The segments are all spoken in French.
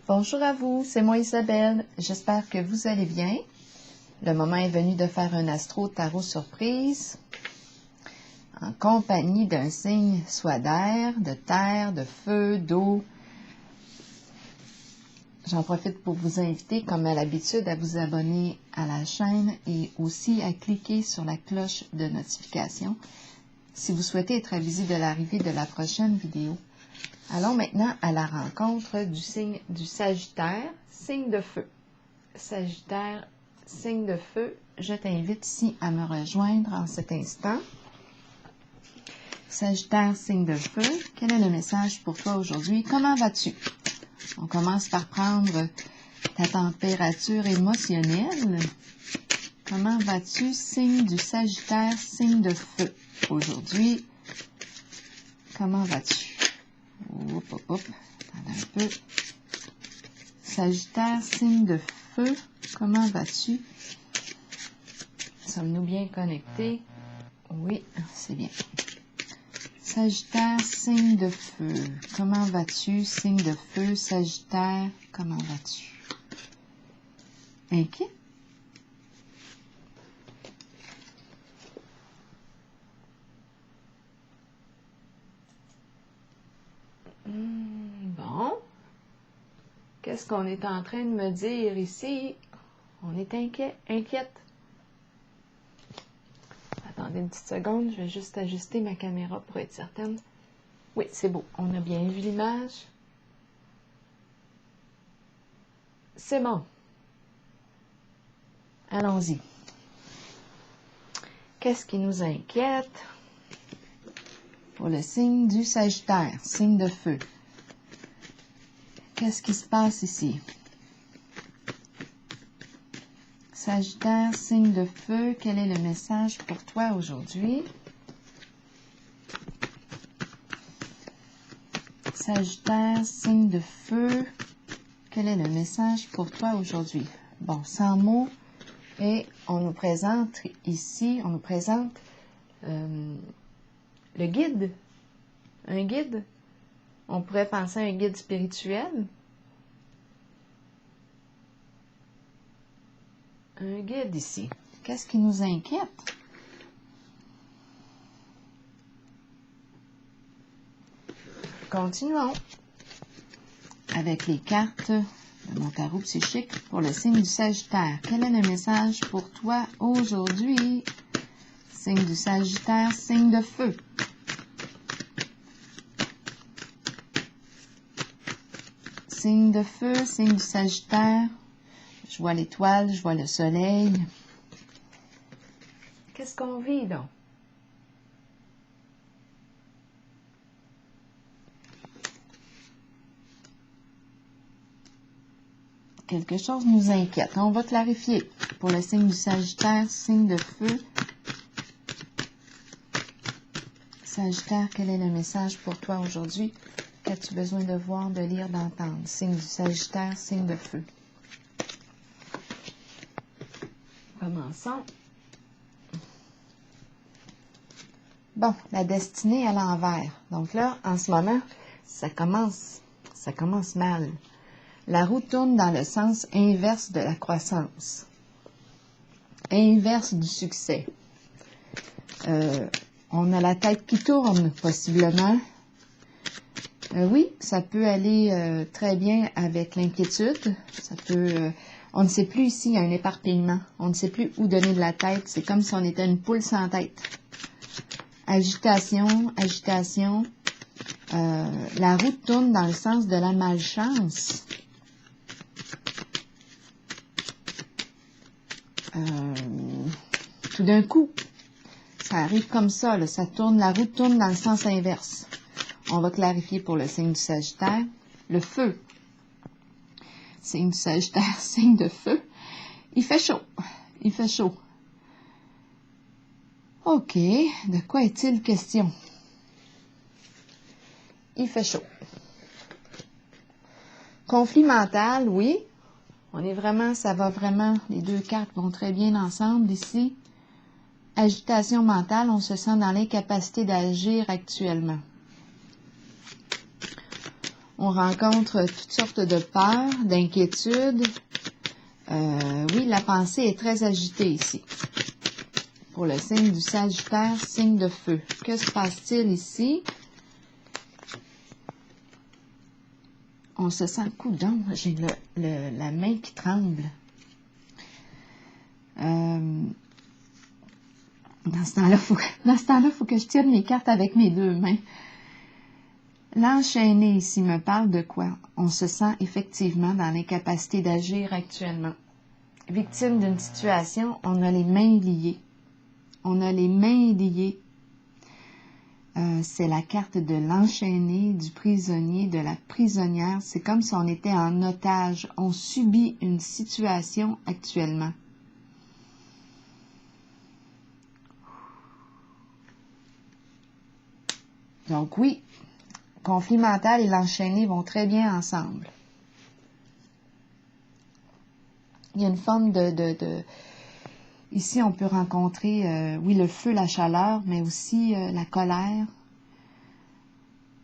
Bonjour à vous, c'est moi Isabelle. J'espère que vous allez bien. Le moment est venu de faire un astro tarot surprise en compagnie d'un signe soit d'air, de terre, de feu, d'eau. J'en profite pour vous inviter, comme à l'habitude, à vous abonner à la chaîne et aussi à cliquer sur la cloche de notification si vous souhaitez être avisé de l'arrivée de la prochaine vidéo. Allons maintenant à la rencontre du signe du Sagittaire, signe de feu. Sagittaire, signe de feu, je t'invite ici à me rejoindre en cet instant. Sagittaire, signe de feu, quel est le message pour toi aujourd'hui? Comment vas-tu? On commence par prendre ta température émotionnelle. Comment vas-tu, signe du Sagittaire, signe de feu? Aujourd'hui, comment vas-tu? Attends un peu. Sagittaire, signe de feu, comment vas-tu? Sommes-nous bien connectés? Oui, c'est bien. Sagittaire, signe de feu, comment vas-tu? Signe de feu, Sagittaire, comment vas-tu? Inquiet? Bon. Qu'est-ce qu'on est en train de me dire ici? On est inquiète. Attendez une petite seconde, je vais juste ajuster ma caméra pour être certaine. Oui, c'est beau. On a bien vu l'image. C'est bon. Allons-y. Qu'est-ce qui nous inquiète? Pour le signe du Sagittaire, signe de feu. Qu'est-ce qui se passe ici? Sagittaire, signe de feu, quel est le message pour toi aujourd'hui? Sagittaire, signe de feu, quel est le message pour toi aujourd'hui? Bon, sans mots, et on nous présente ici, le guide. Un guide. On pourrait penser à un guide spirituel. Un guide ici. Qu'est-ce qui nous inquiète? Continuons avec les cartes de mon tarot psychique pour le signe du Sagittaire. Quel est le message pour toi aujourd'hui? Signe du Sagittaire, signe de feu. Signe de feu, signe du Sagittaire. Je vois l'étoile, je vois le soleil. Qu'est-ce qu'on vit, donc? Quelque chose nous inquiète. On va clarifier. Pour le signe du Sagittaire, signe de feu. Sagittaire, quel est le message pour toi aujourd'hui? Qu'as-tu besoin de voir, de lire, d'entendre? Signe du Sagittaire, signe de feu. Commençons. Bon, la destinée à l'envers. Donc là, en ce moment, ça commence mal. La roue tourne dans le sens inverse de la croissance. Inverse du succès. On a la tête qui tourne, possiblement. Oui, ça peut aller très bien avec l'inquiétude. Ça peut... on ne sait plus ici, il y a un éparpillement. On ne sait plus où donner de la tête. C'est comme si on était une poule sans tête. Agitation. La roue tourne dans le sens de la malchance. Tout d'un coup, ça arrive comme ça, là, la roue tourne dans le sens inverse. On va clarifier pour le signe du Sagittaire. Le feu. Signe du Sagittaire, signe de feu. Il fait chaud. OK. De quoi est-il question? Il fait chaud. Conflit mental, oui. Ça va vraiment, les deux cartes vont très bien ensemble ici. Agitation mentale, on se sent dans l'incapacité d'agir actuellement. On rencontre toutes sortes de peurs, d'inquiétudes. Oui, la pensée est très agitée ici. Pour le signe du Sagittaire, signe de feu. Que se passe-t-il ici? On se sent coudon. J'ai la main qui tremble. Dans ce temps-là, faut que je tienne mes cartes avec mes deux mains. L'enchaîné ici me parle de quoi? On se sent effectivement dans l'incapacité d'agir actuellement. Victime d'une situation, on a les mains liées. On a les mains liées. C'est la carte de l'enchaîné, du prisonnier, de la prisonnière. C'est comme si on était en otage. On subit une situation actuellement. Donc oui, conflit mental et l'enchaîné vont très bien ensemble. Il y a une forme Ici, on peut rencontrer, oui, le feu, la chaleur, mais aussi la colère.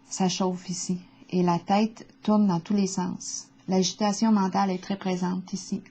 Ça chauffe ici. Et la tête tourne dans tous les sens. L'agitation mentale est très présente ici,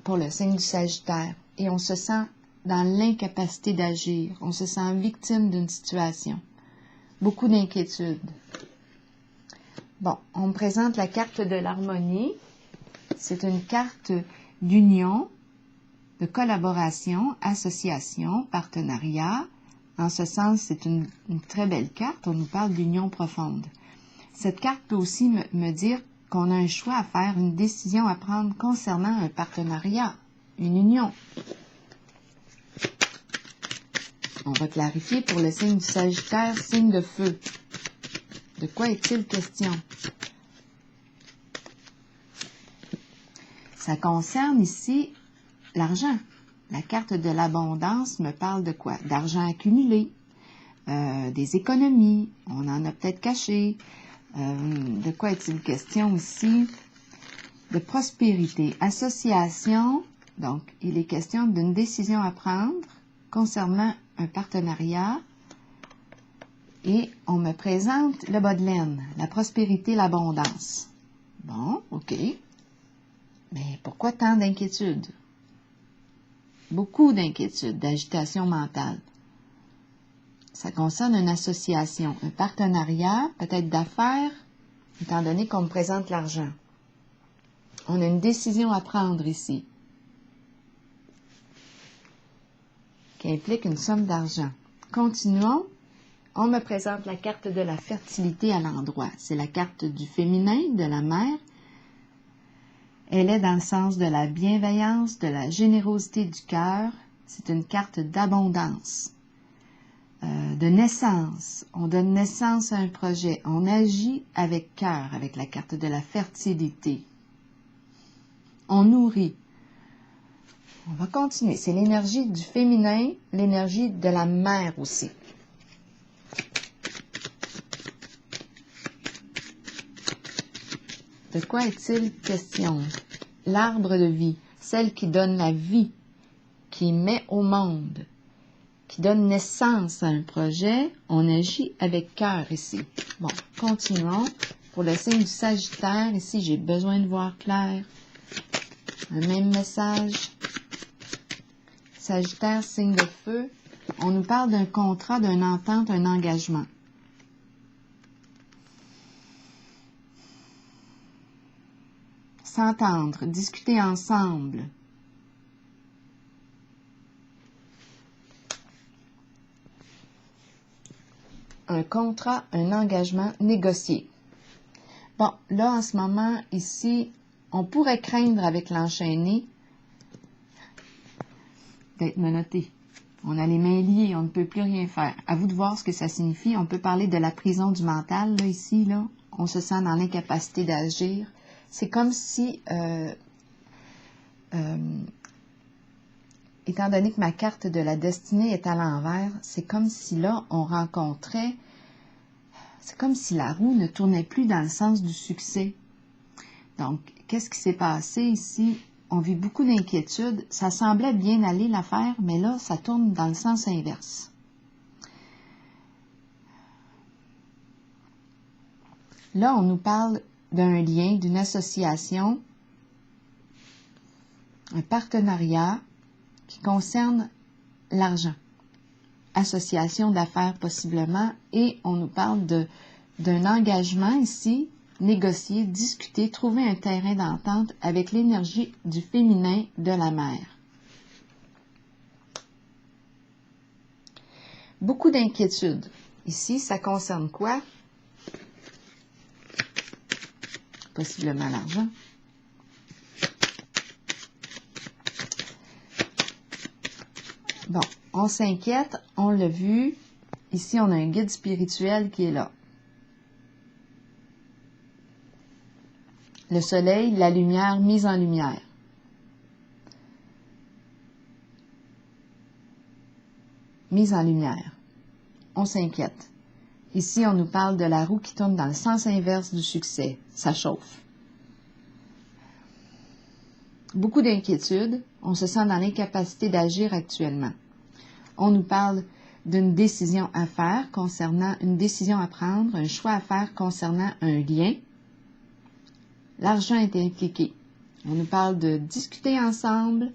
pour le signe du Sagittaire. Et on se sent dans l'incapacité d'agir. On se sent victime d'une situation. Beaucoup d'inquiétude. Bon, on me présente la carte de l'harmonie. C'est une carte d'union, de collaboration, association, partenariat. En ce sens, c'est une très belle carte. On nous parle d'union profonde. Cette carte peut aussi me dire qu'on a un choix à faire, une décision à prendre concernant un partenariat, une union. On va clarifier pour le signe du Sagittaire, signe de feu. De quoi est-il question? Ça concerne ici l'argent. La carte de l'abondance me parle de quoi? D'argent accumulé, des économies, on en a peut-être caché. De quoi est-il question ici? De prospérité, association. Donc, il est question d'une décision à prendre concernant un partenariat. Et on me présente le bas de laine, la prospérité, l'abondance. Bon, OK. Mais pourquoi tant d'inquiétude? Beaucoup d'inquiétude, d'agitation mentale. Ça concerne une association, un partenariat, peut-être d'affaires, étant donné qu'on me présente l'argent. On a une décision à prendre ici, qui implique une somme d'argent. Continuons. On me présente la carte de la fertilité à l'endroit. C'est la carte du féminin, de la mère. Elle est dans le sens de la bienveillance, de la générosité du cœur. C'est une carte d'abondance, de naissance. On donne naissance à un projet. On agit avec cœur, avec la carte de la fertilité. On nourrit. On va continuer. C'est l'énergie du féminin, l'énergie de la mère aussi. De quoi est-il question? L'arbre de vie, celle qui donne la vie, qui met au monde, qui donne naissance à un projet. On agit avec cœur ici. Bon, continuons. Pour le signe du Sagittaire, ici, j'ai besoin de voir clair. Un même message. Sagittaire, signe de feu. On nous parle d'un contrat, d'une entente, un engagement. S'entendre, discuter ensemble. Un contrat, un engagement négocié. Bon, là, en ce moment, ici, on pourrait craindre avec l'enchaîné d'être menotté. On a les mains liées, on ne peut plus rien faire. À vous de voir ce que ça signifie. On peut parler de la prison du mental, là, ici, là. On se sent dans l'incapacité d'agir. C'est comme si, étant donné que ma carte de la destinée est à l'envers, c'est comme si là, on rencontrait, c'est comme si la roue ne tournait plus dans le sens du succès. Donc, qu'est-ce qui s'est passé ici? On vit beaucoup d'inquiétudes. Ça semblait bien aller l'affaire, mais là, ça tourne dans le sens inverse. Là, on nous parle d'un lien, d'une association, un partenariat qui concerne l'argent. Association d'affaires possiblement, et on nous parle d'un engagement ici, négocier, discuter, trouver un terrain d'entente avec l'énergie du féminin de la mère. Beaucoup d'inquiétudes. Ici, ça concerne quoi? Possiblement l'argent. Bon, on s'inquiète, on l'a vu. Ici, on a un guide spirituel qui est là. Le soleil, la lumière, mise en lumière. Mise en lumière. On s'inquiète. Ici, on nous parle de la roue qui tourne dans le sens inverse du succès. Ça chauffe. Beaucoup d'inquiétudes. On se sent dans l'incapacité d'agir actuellement. On nous parle d'une décision à faire concernant une décision à prendre, un choix à faire concernant un lien. L'argent est impliqué. On nous parle de discuter ensemble,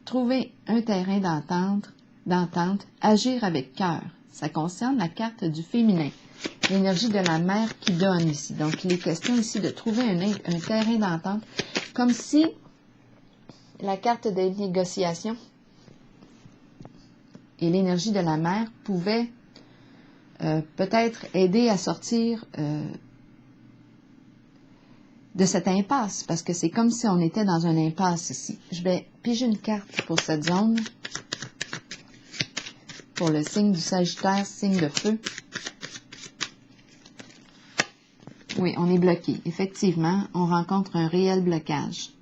trouver un terrain d'entente, agir avec cœur. Ça concerne la carte du féminin, l'énergie de la mère qui donne ici. Donc, il est question ici de trouver un terrain d'entente, comme si la carte des négociations et l'énergie de la mère pouvaient peut-être aider à sortir de cette impasse, parce que c'est comme si on était dans une impasse ici. Je vais piger une carte pour cette zone, pour le signe du Sagittaire, signe de feu. Oui, on est bloqué. Effectivement, on rencontre un réel blocage.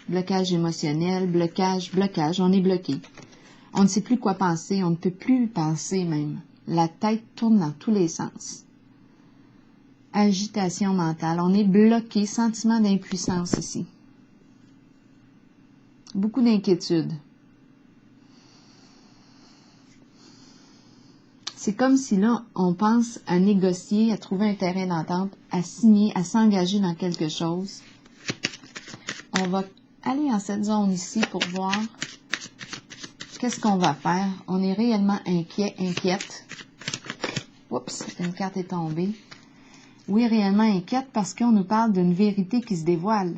Blocage émotionnel, blocage, on est bloqué. On ne sait plus quoi penser, on ne peut plus penser même. La tête tourne dans tous les sens. Agitation mentale, on est bloqué, sentiment d'impuissance ici. Beaucoup d'inquiétude. C'est comme si là, on pense à négocier, à trouver un terrain d'entente, à signer, à s'engager dans quelque chose. On va aller en cette zone ici pour voir qu'est-ce qu'on va faire. On est réellement inquiète. Oups, une carte est tombée. Oui, réellement inquiète parce qu'on nous parle d'une vérité qui se dévoile.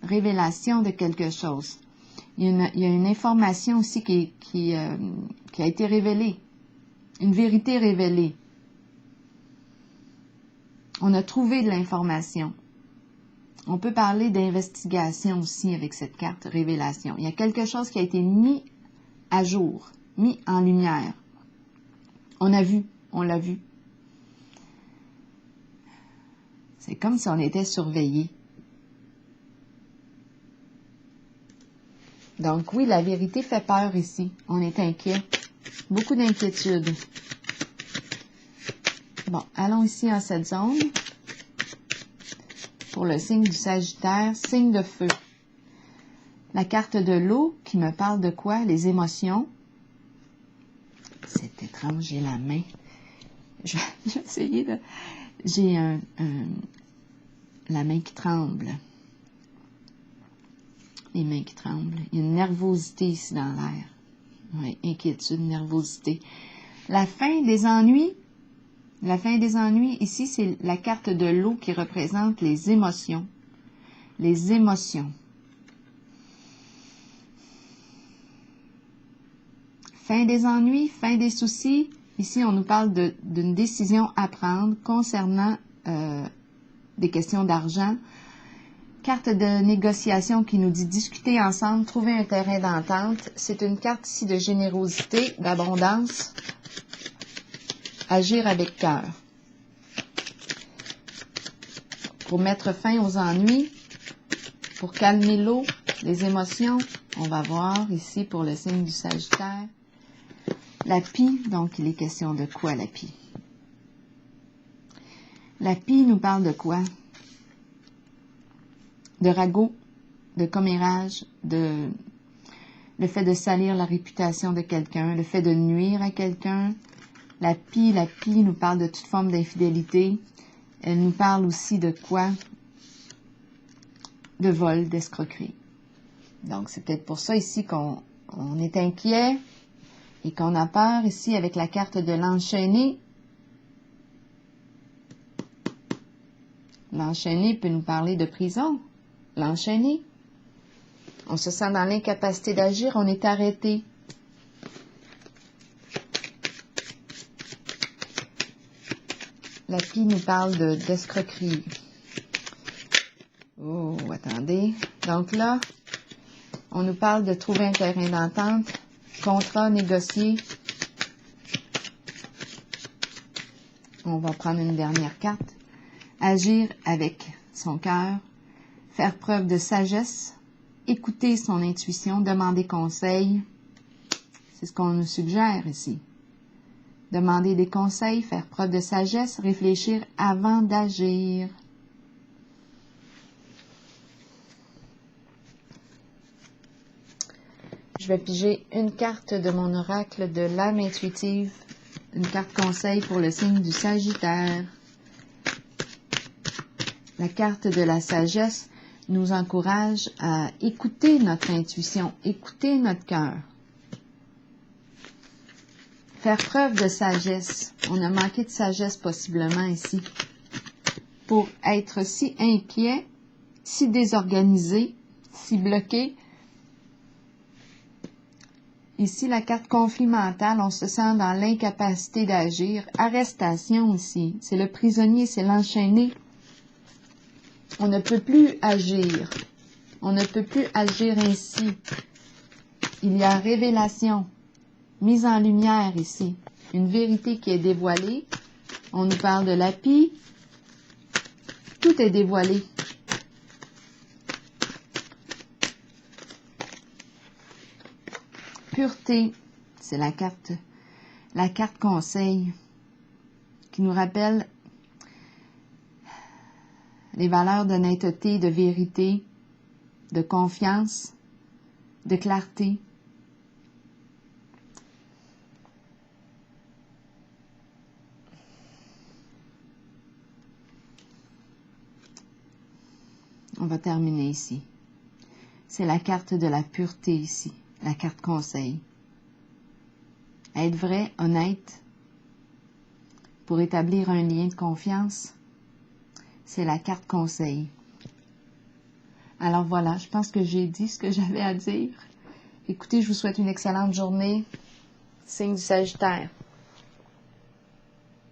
Révélation de quelque chose. Il y a une information aussi qui a été révélée. Une vérité révélée. On a trouvé de l'information. On peut parler d'investigation aussi avec cette carte révélation. Il y a quelque chose qui a été mis à jour, mis en lumière. On l'a vu. C'est comme si on était surveillé. Donc oui, la vérité fait peur ici. On est inquiet. Beaucoup d'inquiétude. Bon, allons ici en cette zone. Pour le signe du Sagittaire, signe de feu. La carte de l'eau qui me parle de quoi? Les émotions. C'est étrange, j'ai la main. Je vais essayer de... J'ai la main qui tremble. Les mains qui tremblent. Il y a une nervosité ici dans l'air. Oui, inquiétude, nervosité. La fin des ennuis. La fin des ennuis, ici, c'est la carte de l'eau qui représente les émotions. Les émotions. Fin des ennuis, fin des soucis. Ici, on nous parle d'une décision à prendre concernant des questions d'argent. Carte de négociation qui nous dit discuter ensemble, trouver un terrain d'entente. C'est une carte ici de générosité, d'abondance. Agir avec cœur. Pour mettre fin aux ennuis, pour calmer l'eau, les émotions, on va voir ici pour le signe du Sagittaire. La pie, donc il est question de quoi la pie? La pie nous parle de quoi? De ragot, de commérage, le fait de salir la réputation de quelqu'un, le fait de nuire à quelqu'un, La pie nous parle de toute forme d'infidélité. Elle nous parle aussi de quoi? De vol, d'escroquerie. Donc, c'est peut-être pour ça ici qu'on est inquiet et qu'on a peur ici avec la carte de l'enchaîné. L'enchaîné peut nous parler de prison. L'enchaîné. On se sent dans l'incapacité d'agir, on est arrêté. La pie nous parle d'escroquerie. Oh, attendez. Donc là, on nous parle de trouver un terrain d'entente, contrat négocié. On va prendre une dernière carte. Agir avec son cœur, faire preuve de sagesse, écouter son intuition, demander conseil. C'est ce qu'on nous suggère ici. Demander des conseils, faire preuve de sagesse, réfléchir avant d'agir. Je vais piger une carte de mon oracle de l'âme intuitive, une carte conseil pour le signe du Sagittaire. La carte de la sagesse nous encourage à écouter notre intuition, écouter notre cœur. Faire preuve de sagesse. On a manqué de sagesse possiblement ici. Pour être si inquiet, si désorganisé, si bloqué. Ici, la carte conflit mental, on se sent dans l'incapacité d'agir. Arrestation ici. C'est le prisonnier, c'est l'enchaîné. On ne peut plus agir. On ne peut plus agir ainsi. Il y a révélation, mise en lumière ici. Une vérité qui est dévoilée. On nous parle de la pie. Tout est dévoilé. Pureté, c'est la carte conseil qui nous rappelle les valeurs d'honnêteté, de vérité, de confiance, de clarté. On va terminer ici. C'est la carte de la pureté ici, la carte conseil. Être vrai, honnête, pour établir un lien de confiance, c'est la carte conseil. Alors voilà, je pense que j'ai dit ce que j'avais à dire. Écoutez, je vous souhaite une excellente journée. Signe du Sagittaire.